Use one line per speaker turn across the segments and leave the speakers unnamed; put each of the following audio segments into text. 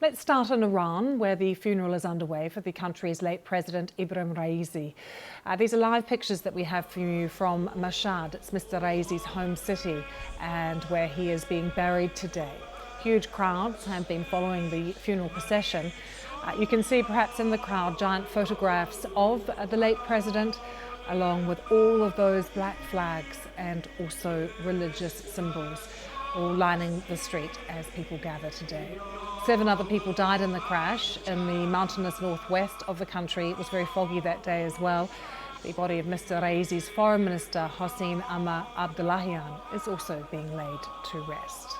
Let's start in Iran, where the funeral is underway for the country's late president, Ibrahim Raisi. These are live pictures that we have for you from Mashhad. It's Mr. Raisi's home city and where he is being buried today. Huge crowds have been following the funeral procession. You can see perhaps in the crowd giant photographs of the late president, along with all of those black flags and also religious symbols, all lining the street as people gather today. 7 other people died in the crash in the mountainous northwest of the country. It was very foggy that day as well. The body of Mr. Raisi's foreign minister, Hossein Amir Abdullahian, is also being laid to rest.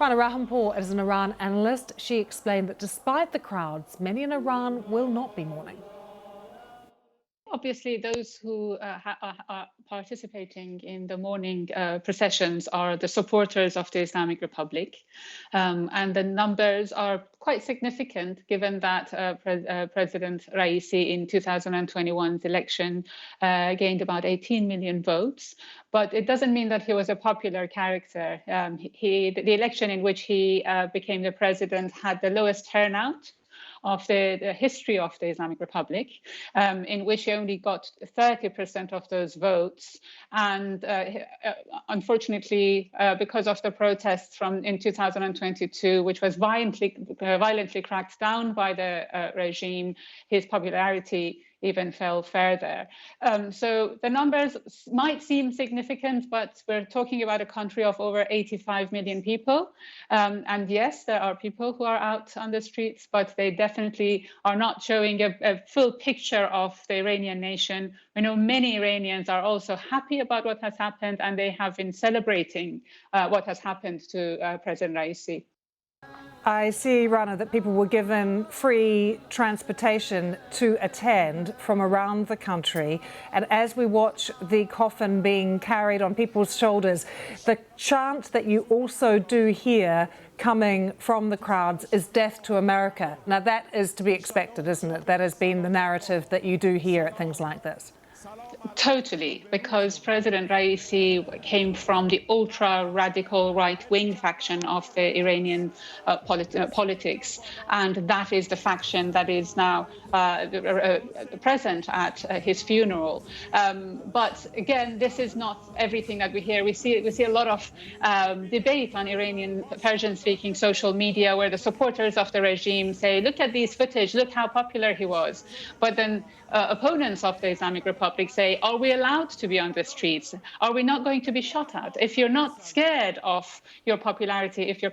Rana Rahampour is an Iran analyst. She explained that despite the crowds, many in Iran will not be mourning.
Obviously, those who are participating in the mourning processions are the supporters of the Islamic Republic. And the numbers are quite significant, given that President Raisi in 2021's election gained about 18 million votes. But it doesn't mean that he was a popular character. The election in which he became the president had the lowest turnout of the history of the Islamic Republic, in which he only got 30% of those votes. And unfortunately, because of the protests in 2022, which was violently cracked down by the regime, his popularity even fell further. So the numbers might seem significant, but we're talking about a country of over 85 million people. And yes, there are people who are out on the streets, but they definitely are not showing a full picture of the Iranian nation. We know many Iranians are also happy about what has happened, and they have been celebrating what has happened to President Raisi.
I see, Rana, that people were given free transportation to attend from around the country. And as we watch the coffin being carried on people's shoulders, the chant that you also do hear coming from the crowds is "Death to America." Now, that is to be expected, isn't it? That has been the narrative that you do hear at things like this.
Totally, because President Raisi came from the ultra-radical right-wing faction of the Iranian politics, and that is the faction that is now present at his funeral. But again, this is not everything that we hear. We see a lot of debate on Iranian Persian-speaking social media, where the supporters of the regime say, "Look at these footage, look how popular he was." But then opponents of the Islamic Republic say, are we allowed to be on the streets? Are we not going to be shot at? If you're not scared of your popularity, if you're